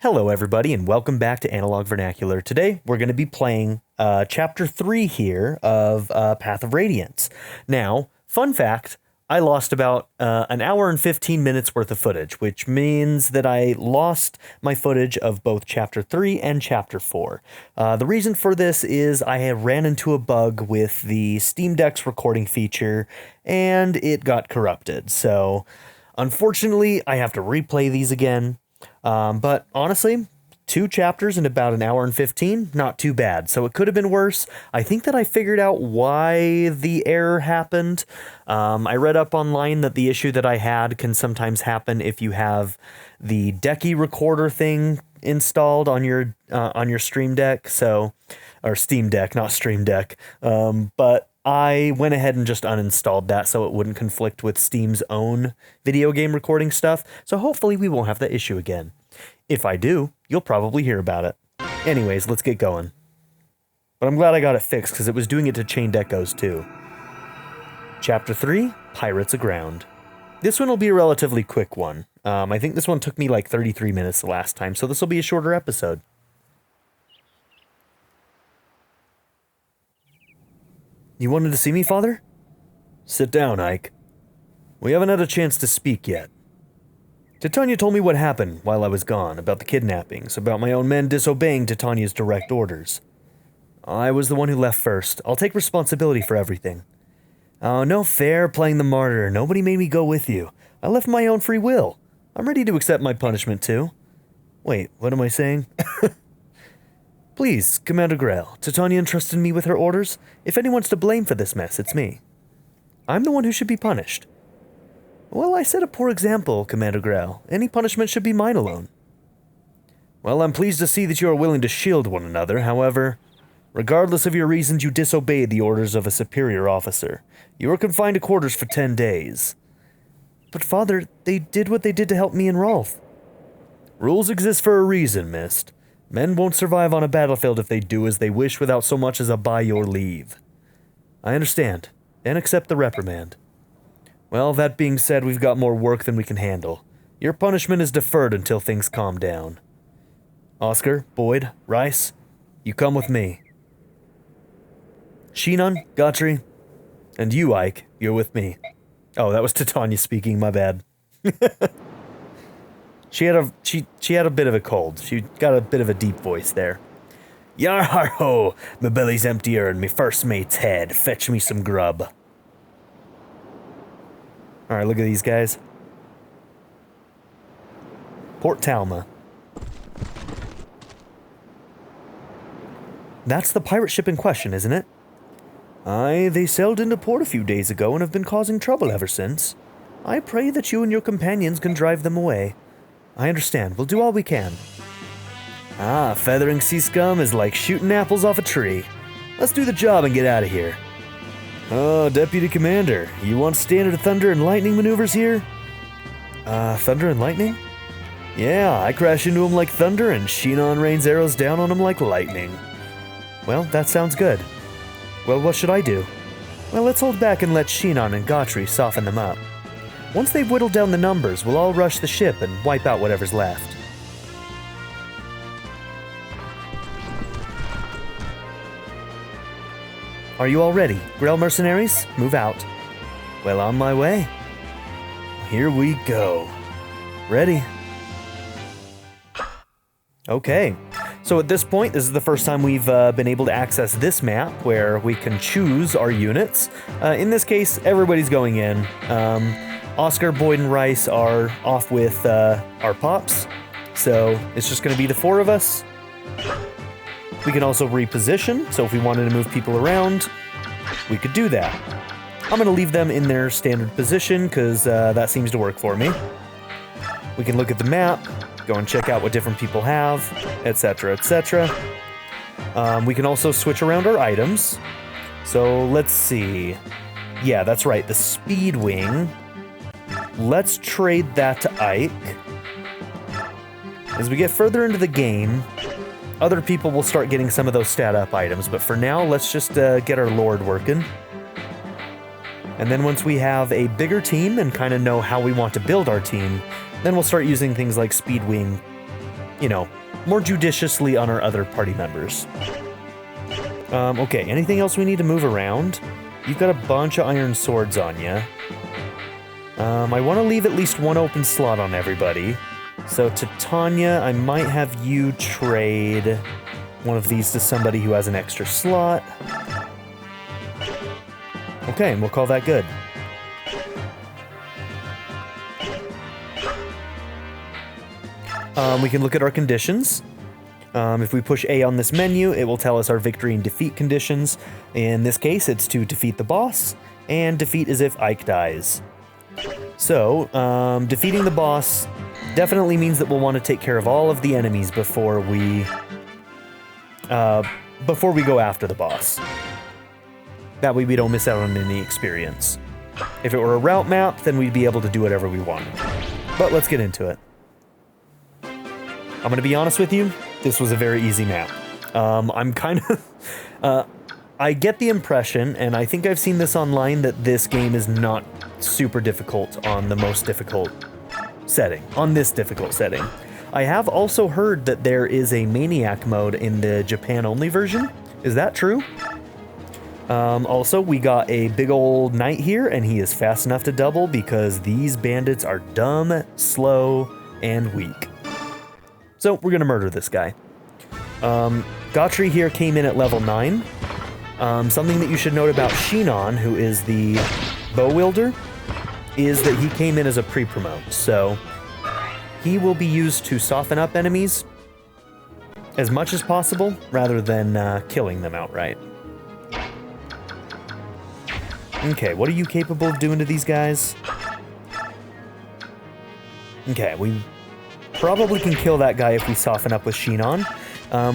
Hello everybody and welcome back to Analog Vernacular. Today we're going to be playing Chapter 3 here of Path of Radiance. Now, fun fact, I lost about an hour and 15 minutes worth of footage, which means that I lost my footage of both Chapter 3 and Chapter 4. The reason for this is I had ran into a bug with the Steam Deck's recording feature and it got corrupted. So, unfortunately, I have to replay these again. But honestly, 2 chapters in about an hour and 15, not too bad. So it could have been worse. I think that I figured out why the error happened. I read up online that the issue that I had can sometimes happen if you have the Decky recorder thing installed on your Stream Deck. So, or Steam Deck, not Stream Deck. But I went ahead and just uninstalled that so it wouldn't conflict with Steam's own video game recording stuff. So hopefully we won't have that issue again. If I do, you'll probably hear about it. Anyways, let's get going. But I'm glad I got it fixed because it was doing it to chained echoes too. Chapter 3, Pirates Aground. This one will be a relatively quick one. I think this one took me like 33 minutes the last time, so this will be a shorter episode. You wanted to see me, Father? Sit down, Ike. We haven't had a chance to speak yet. Titania told me what happened while I was gone, about the kidnappings, about my own men disobeying Titania's direct orders. I was the one who left first. I'll take responsibility for everything. Oh, no fair playing the martyr. Nobody made me go with you. I left my own free will. I'm ready to accept my punishment, too. Wait, what am I saying? Please, Commander Greil, Titania entrusted me with her orders. If anyone's to blame for this mess, it's me. I'm the one who should be punished. Well, I set a poor example, Commander Greil. Any punishment should be mine alone. Well, I'm pleased to see that you are willing to shield one another. However, regardless of your reasons, you disobeyed the orders of a superior officer. You are confined to quarters for 10 days. But, Father, they did what they did to help me and Rolf. Rules exist for a reason, Mist. Men won't survive on a battlefield if they do as they wish without so much as a by your leave. I understand, and accept the reprimand. Well, that being said, we've got more work than we can handle. Your punishment is deferred until things calm down. Oscar, Boyd, Rice, you come with me. Shinon, Gotri, and you, Ike, you're with me. Oh, that was Titania speaking, my bad. She had a bit of a cold. She got a bit of a deep voice there. Yar har ho, my belly's emptier and me first mate's head. Fetch me some grub. Alright, look at these guys. Port Talma. That's the pirate ship in question, isn't it? Aye, they sailed into port a few days ago and have been causing trouble ever since. I pray that you and your companions can drive them away. I understand. We'll do all we can. Ah, feathering sea scum is like shooting apples off a tree. Let's do the job and get out of here. Oh, Deputy Commander, you want standard thunder and lightning maneuvers here? Thunder and lightning? Yeah, I crash into them like thunder and Shinon rains arrows down on them like lightning. Well, that sounds good. Well, what should I do? Well, let's hold back and let Shinon and Gotri soften them up. Once they've whittled down the numbers, we'll all rush the ship and wipe out whatever's left. Are you all ready? Greil Mercenaries, move out. Well, on my way. Here we go. Ready? Okay. So at this point, this is the first time we've been able to access this map where we can choose our units. In this case, everybody's going in. Oscar, Boyd, and Rice are off with our pops, so it's just going to be the 4 of us. We can also reposition, so if we wanted to move people around, we could do that. I'm going to leave them in their standard position, because that seems to work for me. We can look at the map, go and check out what different people have, etc., etc. We can also switch around our items. So let's see. Yeah, that's right, the Speed Wing. Let's trade that to Ike. As we get further into the game, other people will start getting some of those stat up items, but for now, let's just get our Lord working. And then once we have a bigger team and kind of know how we want to build our team, then we'll start using things like Speed Wing you know, more judiciously on our other party members. Okay, anything else we need to move around? You've got a bunch of iron swords on you. I want to leave at least one open slot on everybody. So Titania, I might have you trade one of these to somebody who has an extra slot. Okay, and we'll call that good. We can look at our conditions. If we push A on this menu, it will tell us our victory and defeat conditions. In this case, it's to defeat the boss, and defeat is if Ike dies. So, defeating the boss definitely means that we'll want to take care of all of the enemies before we go after the boss. That way we don't miss out on any experience. If it were a route map, then we'd be able to do whatever we wanted. But let's get into it. I'm gonna be honest with you, this was a very easy map. I'm kind of... I get the impression, and I think I've seen this online, that this game is not super difficult on the most difficult setting, on this difficult setting. I have also heard that there is a Maniac mode in the Japan-only version. Is that true? Also, we got a big old knight here, and he is fast enough to double because these bandits are dumb, slow, and weak. So we're gonna murder this guy. Gautry here came in at level 9. Something that you should note about Shinon, who is the bow wielder, is that he came in as a pre-promote, so he will be used to soften up enemies as much as possible, rather than killing them outright. Okay, what are you capable of doing to these guys? Okay, we probably can kill that guy if we soften up with Shinon.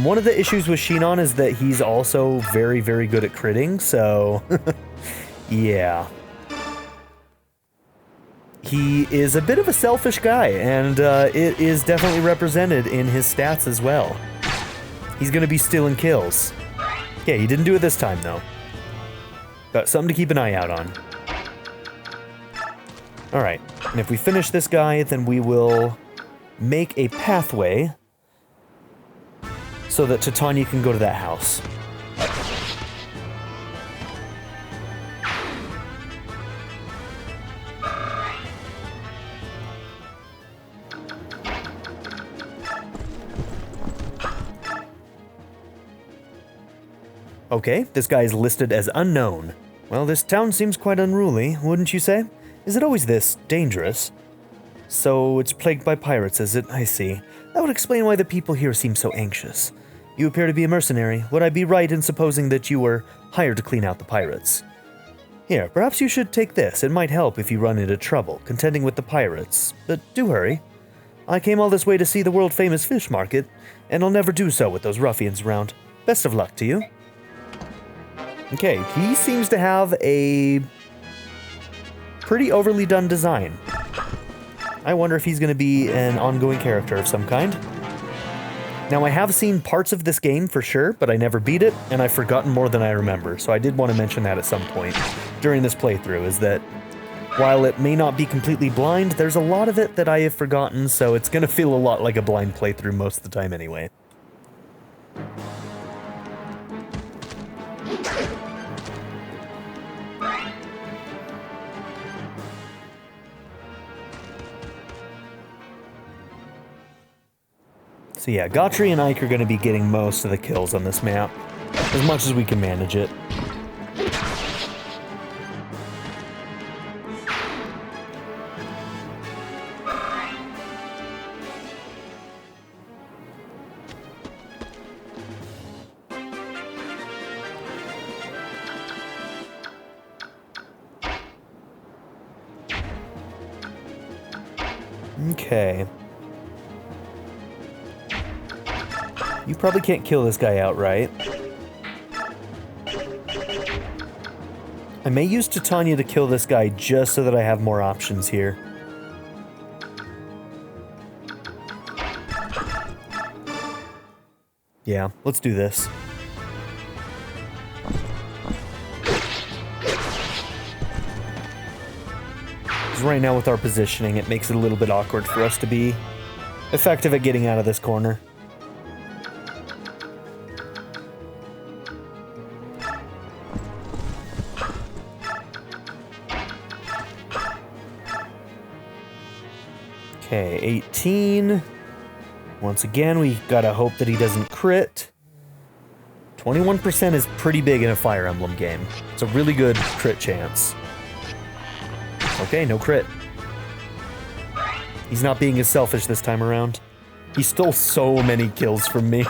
One of the issues with Shinon is that he's also very, very good at critting, so yeah. He is a bit of a selfish guy, and it is definitely represented in his stats as well. He's gonna be stealing kills. Okay, he didn't do it this time, though. Got something to keep an eye out on. Alright, and if we finish this guy, then we will make a pathway so that Titania can go to that house. Okay, this guy is listed as unknown. Well, this town seems quite unruly, wouldn't you say? Is it always this dangerous? So it's plagued by pirates, is it? I see. That would explain why the people here seem so anxious. You appear to be a mercenary. Would I be right in supposing that you were hired to clean out the pirates? Here, perhaps you should take this. It might help if you run into trouble, contending with the pirates. But do hurry. I came all this way to see the world-famous fish market, and I'll never do so with those ruffians around. Best of luck to you. Okay, he seems to have a pretty overly done design. I wonder if he's going to be an ongoing character of some kind. Now, I have seen parts of this game for sure, but I never beat it, and I've forgotten more than I remember, so I did want to mention that at some point during this playthrough, is that while it may not be completely blind, there's a lot of it that I have forgotten, so it's going to feel a lot like a blind playthrough most of the time anyway. So yeah, Gautry and Ike are going to be getting most of the kills on this map, as much as we can manage it. Okay. You probably can't kill this guy outright. I may use Titania to kill this guy just so that I have more options here. Yeah, let's do this. Because right now with our positioning, it makes it a little bit awkward for us to be effective at getting out of this corner. Okay, 18. Once again, we gotta hope that he doesn't crit. 21% is pretty big in a Fire Emblem game. It's a really good crit chance. Okay, no crit. He's not being as selfish this time around. He stole so many kills from me.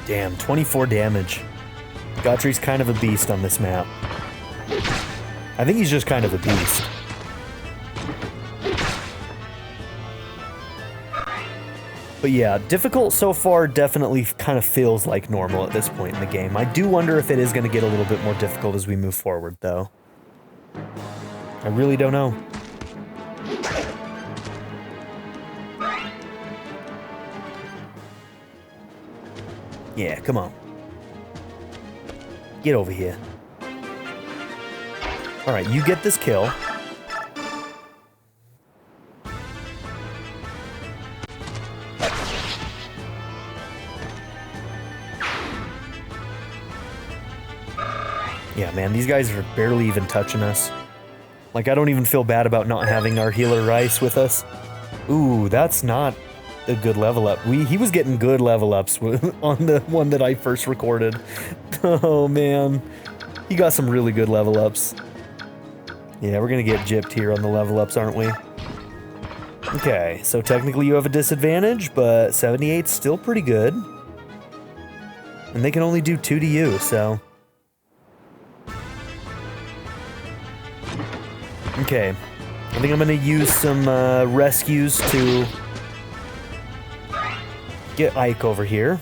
Damn, 24 damage. Gottri's kind of a beast on this map. I think he's just kind of a beast. But yeah, difficult so far definitely kind of feels like normal at this point in the game. I do wonder if it is going to get a little bit more difficult as we move forward, though. I really don't know. Yeah, come on. Get over here. Alright, you get this kill. Yeah, man, these guys are barely even touching us. Like, I don't even feel bad about not having our healer Rice with us. Ooh, that's not a good level up. He was getting good level ups on the one that I first recorded. Oh man, he got some really good level ups. Yeah, we're gonna get gypped here on the level ups, aren't we? Okay, so technically you have a disadvantage, but 78's still pretty good. And they can only do 2 to you, so... Okay, I think I'm gonna use some rescues to get Ike over here.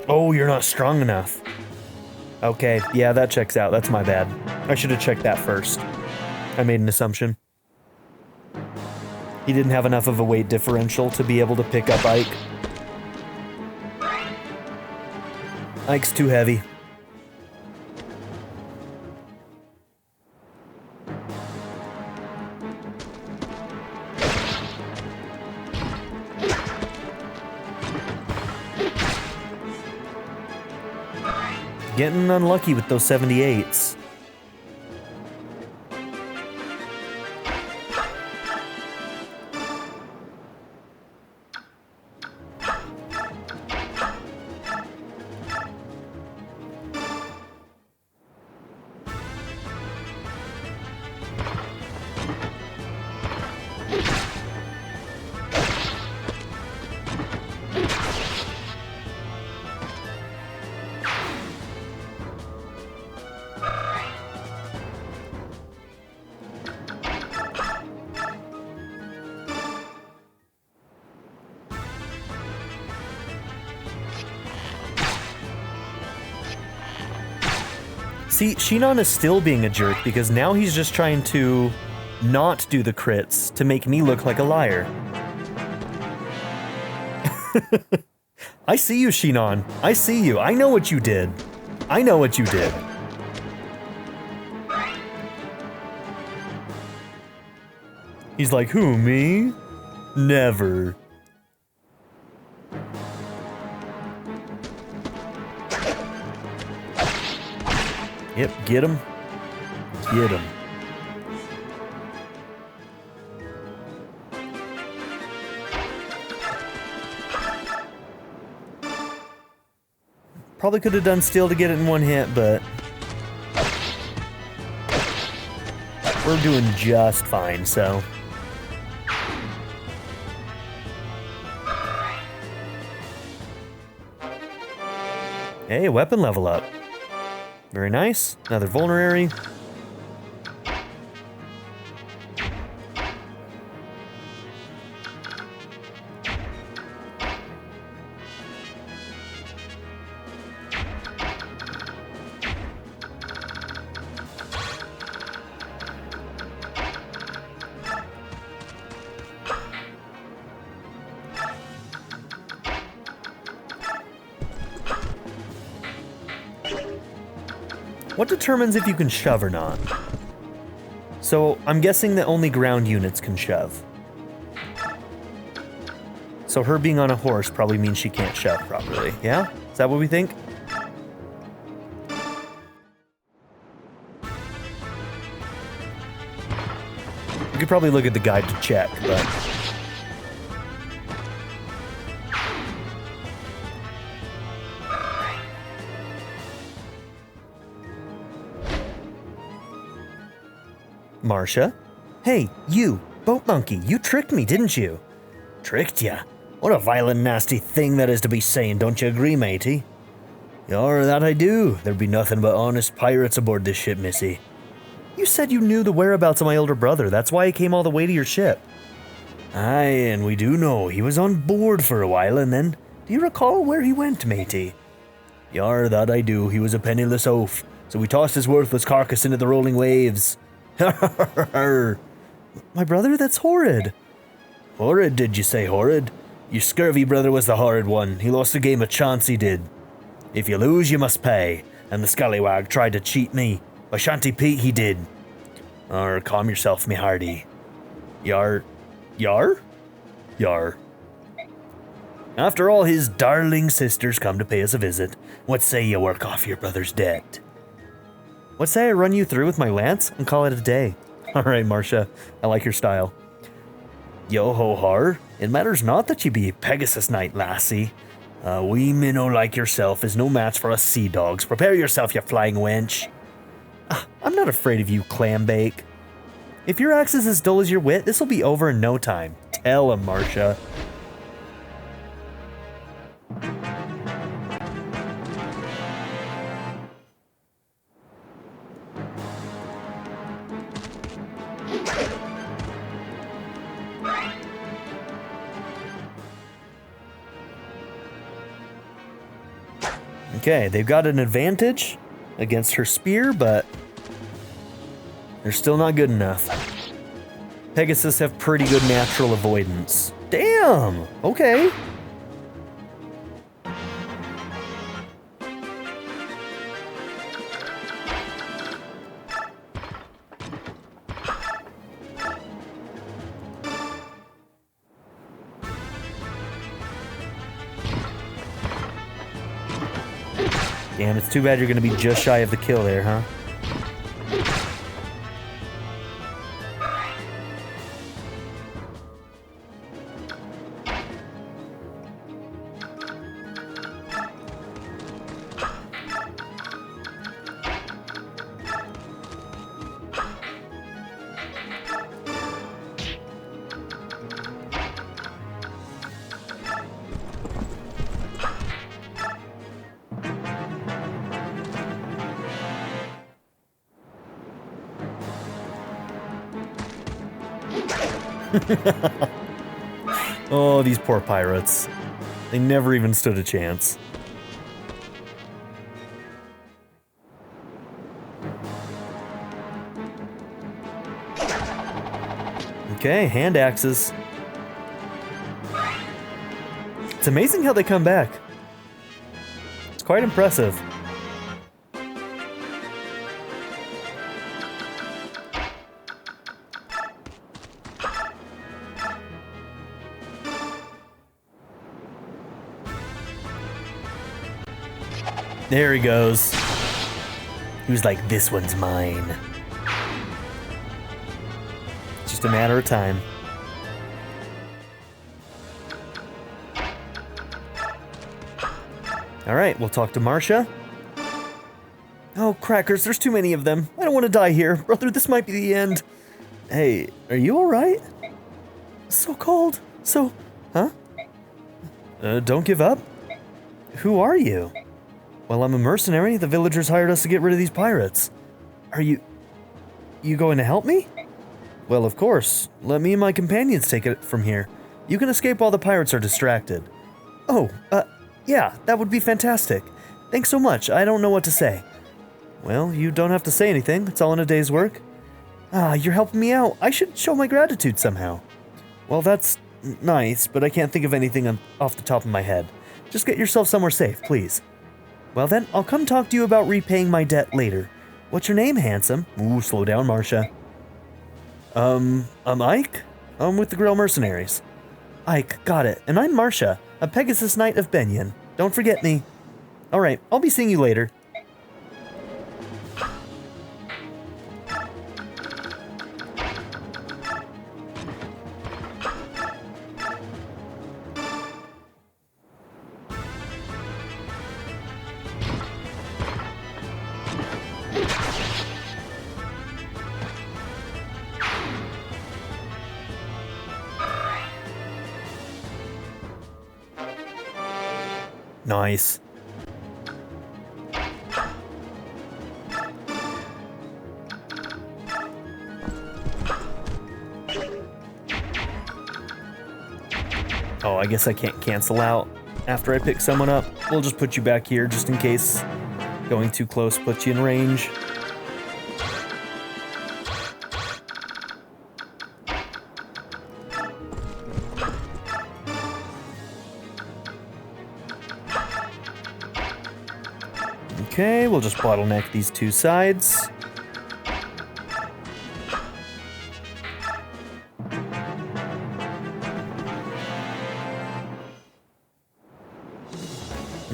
Oh, you're not strong enough. Okay, yeah, that checks out. That's my bad. I should have checked that first. I made an assumption. He didn't have enough of a weight differential to be able to pick up Ike. Ike's too heavy. Getting unlucky with those 78s. See, Shinon is still being a jerk because now he's just trying to not do the crits to make me look like a liar. I see you, Shinon. I see you. I know what you did. I know what you did. He's like, who, me? Never. Yep, get him. Get him. Probably could have done steel to get it in one hit, but... We're doing just fine, so. Hey, weapon level up. Very nice. Another vulnerary. What determines if you can shove or not? So, I'm guessing that only ground units can shove. So her being on a horse probably means she can't shove properly, yeah? Is that what we think? We could probably look at the guide to check, but... Marcia? Hey, you, boat monkey, you tricked me, didn't you? Tricked ya? What a violent, nasty thing that is to be saying, don't you agree, matey? Yar, that I do. There'd be nothing but honest pirates aboard this ship, missy. You said you knew the whereabouts of my older brother, that's why he came all the way to your ship. Aye, and we do know he was on board for a while, and then, do you recall where he went, matey? Yar, that I do. He was a penniless oaf, so we tossed his worthless carcass into the rolling waves. My brother? That's horrid. Horrid, did you say horrid? Your scurvy brother was the horrid one. He lost the game a chance, he did. If you lose, you must pay. And the scallywag tried to cheat me. By Shanty Pete, he did. Calm yourself, me hearty. Yar? Yar? After all, his darling sister's come to pay us a visit. What say you work off your brother's debt? What say I run you through with my lance and call it a day? Alright, Marcia, I like your style. Yo-ho-har, it matters not that ye be Pegasus Knight, lassie. A wee minnow like yourself is no match for us sea dogs. Prepare yourself, you flying wench. I'm not afraid of you, Clambake. If your axe is as dull as your wit, this'll be over in no time. Tell him, Marcia. Okay, they've got an advantage against her spear, but they're still not good enough. Pegasus have pretty good natural avoidance. Damn! Okay. Damn, it's too bad you're gonna be just shy of the kill there, huh? Oh, these poor pirates. They never even stood a chance. Okay, hand axes. It's amazing how they come back. It's quite impressive. There he goes. He was like, this one's mine. It's just a matter of time. Alright, we'll talk to Marcia. Oh, crackers, there's too many of them. I don't want to die here. Brother, this might be the end. Hey, are you alright? So cold. Huh? Don't give up? Who are you? Well, I'm a mercenary. The villagers hired us to get rid of these pirates. Are you going to help me? Well, of course. Let me and my companions take it from here. You can escape while the pirates are distracted. Oh, yeah, that would be fantastic. Thanks so much. I don't know what to say. Well, you don't have to say anything. It's all in a day's work. Ah, you're helping me out. I should show my gratitude somehow. Well, that's nice, but I can't think of anything off the top of my head. Just get yourself somewhere safe, please. Well then, I'll come talk to you about repaying my debt later. What's your name, handsome? Ooh, slow down, Marcia. I'm Ike. I'm with the Greil Mercenaries. Ike, got it. And I'm Marcia, a Pegasus Knight of Benyon. Don't forget me. Alright, I'll be seeing you later. Nice. Oh, I guess I can't cancel out after I pick someone up. We'll just put you back here just in case going too close puts you in range. Okay, we'll just bottleneck these two sides.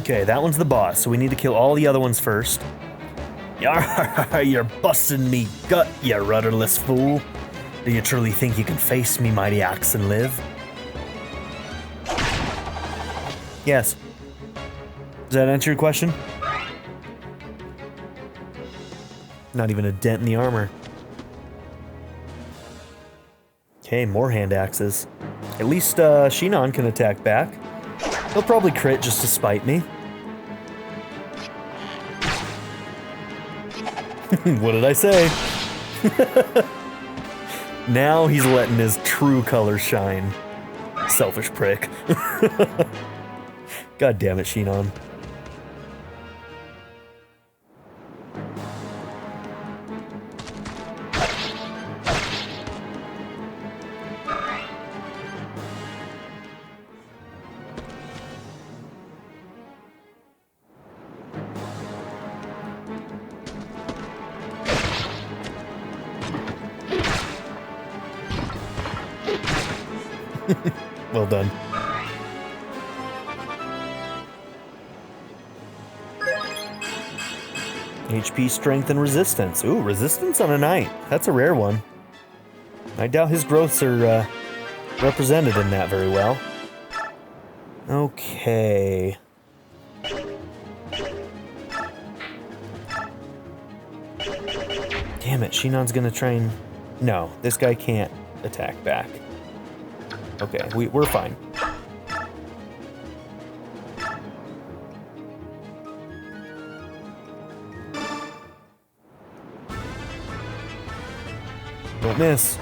Okay, that one's the boss, so we need to kill all the other ones first. You're busting me gut, you rudderless fool. Do you truly think you can face me, mighty axe, and live? Yes. Does that answer your question? Not even a dent in the armor. Okay, more hand axes. At least Shinon can attack back. He'll probably crit just to spite me. What did I say? Now he's letting his true colors shine. Selfish prick. God damn it, Shinon. Well done. HP, strength, and resistance. Ooh, resistance on a knight. That's a rare one. I doubt his growths are represented in that very well. Okay. Damn it, Shinon's gonna try and... No, this guy can't attack back. Okay, we're fine. Don't miss.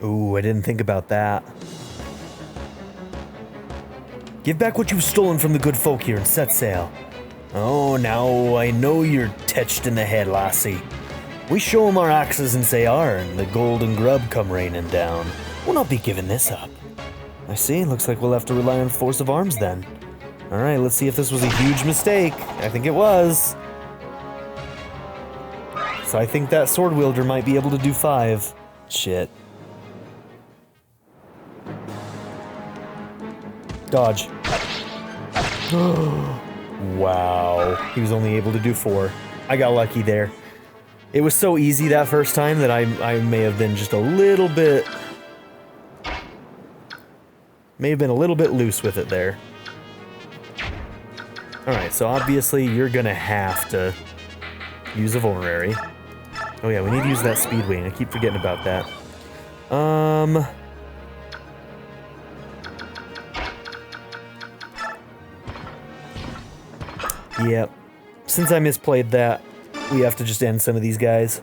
Ooh, I didn't think about that. Give back what you've stolen from the good folk here and set sail. Oh, now I know you're tetched in the head, lassie. We show 'em our axes and say "Arr," and the golden grub come raining down. We'll not be giving this up. I see, looks like we'll have to rely on force of arms then. Alright, let's see if this was a huge mistake. I think it was. So I think that sword wielder might be able to do 5. Shit. Dodge. Wow. He was only able to do 4. I got lucky there. It was so easy that first time that I may have been just a little bit... May have been a little bit loose with it there. Alright, so obviously you're gonna have to use a vulnerary. Oh yeah, we need to use that speed wing. I keep forgetting about that. Yep. Since I misplayed that, we have to just end some of these guys.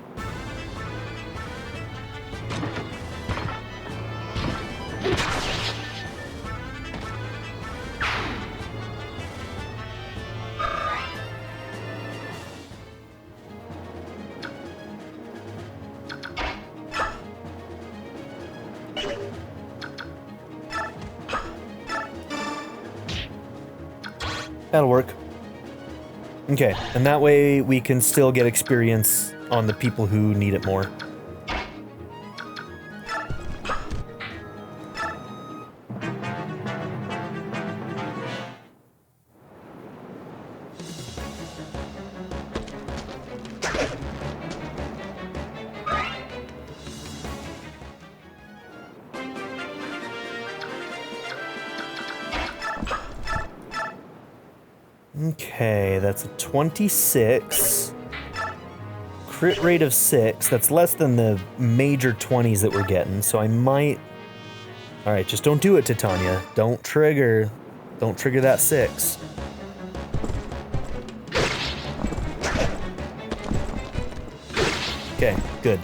That'll work. Okay, and that way we can still get experience on the people who need it more. Okay, that's a 26. Crit rate of 6. That's less than the major 20s that we're getting, so I might... Alright, just don't do it, Titania. Don't trigger that 6. Okay, good.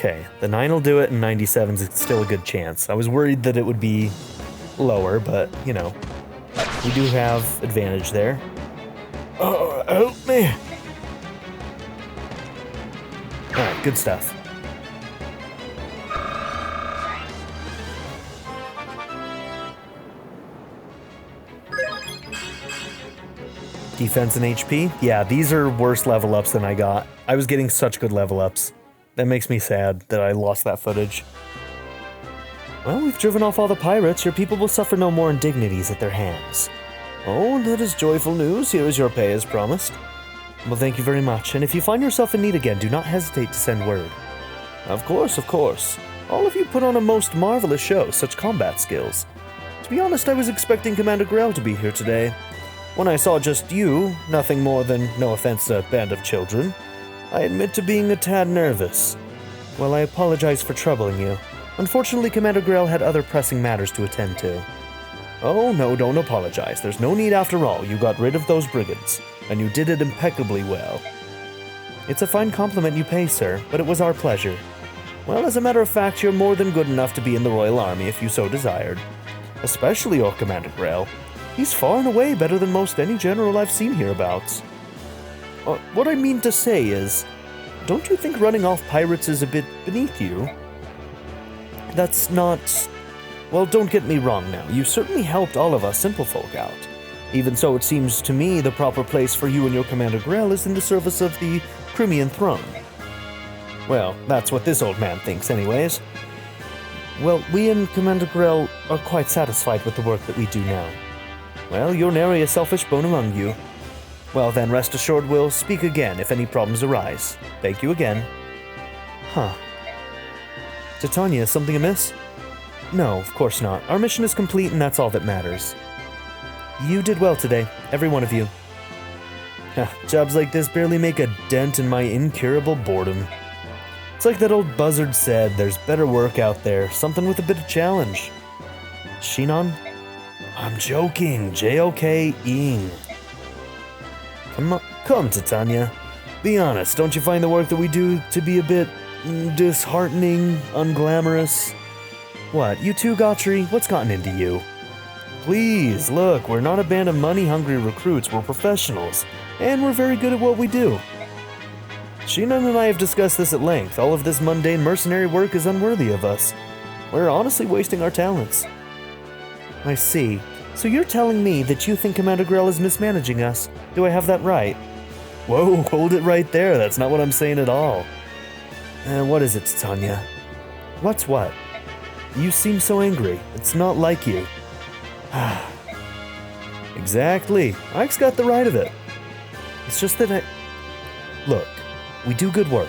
Okay, the 9 will do it, and 97's still a good chance. I was worried that it would be lower, but, you know, we do have advantage there. Oh, help me! Alright, good stuff. Defense and HP? Yeah, these are worse level ups than I got. I was getting such good level ups. That makes me sad that I lost that footage. Well, we've driven off all the pirates. Your people will suffer no more indignities at their hands. Oh, that is joyful news. Here is your pay as promised. Well, thank you very much. And if you find yourself in need again, do not hesitate to send word. Of course, of course. All of you put on a most marvelous show, such combat skills. To be honest, I was expecting Commander Greil to be here today. When I saw just you, nothing more than, no offense, a band of children, I admit to being a tad nervous. Well, I apologize for troubling you. Unfortunately, Commander Greil had other pressing matters to attend to. Oh, no, don't apologize. There's no need after all. You got rid of those brigands, and you did it impeccably well. It's a fine compliment you pay, sir, but it was our pleasure. Well, as a matter of fact, you're more than good enough to be in the Royal Army if you so desired. Especially your Commander Greil. He's far and away better than most any general I've seen hereabouts. What I mean to say is, don't you think running off pirates is a bit beneath you? That's not... Well, don't get me wrong now. You certainly helped all of us simple folk out. Even so, it seems to me the proper place for you and your Commander Greil is in the service of the Crimean throne. Well, that's what this old man thinks anyways. Well, we and Commander Greil are quite satisfied with the work that we do now. Well, you're nary a selfish bone among you. Well then, rest assured we'll speak again if any problems arise. Thank you again. Huh. Titania, something amiss? No, of course not. Our mission is complete and that's all that matters. You did well today, every one of you. Jobs like this barely make a dent in my incurable boredom. It's like that old buzzard said, there's better work out there, something with a bit of challenge. Shinon? I'm joking, J-O-K-ing. Come, Titania. Be honest, don't you find the work that we do to be a bit disheartening, unglamorous? What, you too, Gautry? What's gotten into you? Please, look, we're not a band of money-hungry recruits, we're professionals, and we're very good at what we do. Shinon and I have discussed this at length. All of this mundane mercenary work is unworthy of us. We're honestly wasting our talents. I see. So you're telling me that you think Commander Greil is mismanaging us. Do I have that right? Whoa, hold it right there. That's not what I'm saying at all. What is it, Titania? What's what? You seem so angry. It's not like you. Exactly. Ike's got the right of it. It's just that Look, we do good work,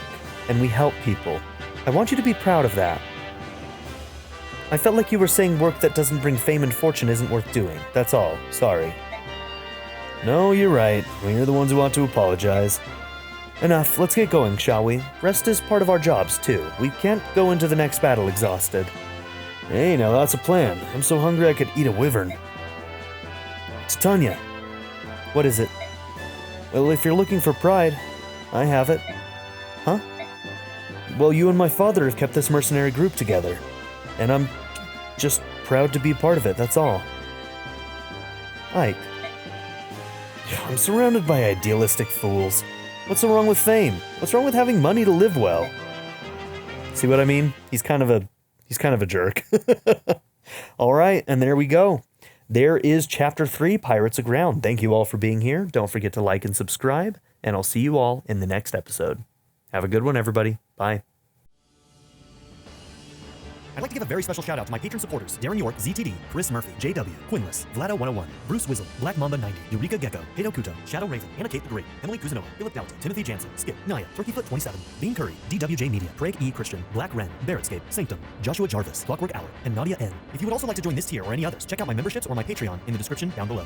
and we help people. I want you to be proud of that. I felt like you were saying work that doesn't bring fame and fortune isn't worth doing. That's all. Sorry. No, you're right. We're the ones who want to apologize. Enough. Let's get going, shall we? Rest is part of our jobs, too. We can't go into the next battle exhausted. Hey, now that's a plan. I'm so hungry I could eat a wyvern. Titania. What is it? Well, if you're looking for pride, I have it. Huh? Well, you and my father have kept this mercenary group together. And I'm just proud to be part of it, that's all. Ike. I'm surrounded by idealistic fools. What's so wrong with fame? What's wrong with having money to live well? See what I mean? He's kind of a jerk. All right, and there we go. There is Chapter 3, Pirates Aground. Thank you all for being here. Don't forget to like and subscribe, and I'll see you all in the next episode. Have a good one, everybody. Bye. I'd like to give a very special shout out to my patron supporters: Darren York, ZTD, Chris Murphy, JW, Quinless, Vlado101, Bruce Wizzle, Black Mamba 90, Eureka Gecko, Hito Kuto, Shadow Raven, Anna Kate the Great, Emily Kuzanova, Philip Dalton, Timothy Jansen, Skip, Naya, Turkeyfoot 27, Bean Curry, DWJ Media, Craig E. Christian, Black Ren, Barrettscape, Sanctum, Joshua Jarvis, Clockwork Hour, and Nadia N. If you would also like to join this tier or any others, check out my memberships or my Patreon in the description down below.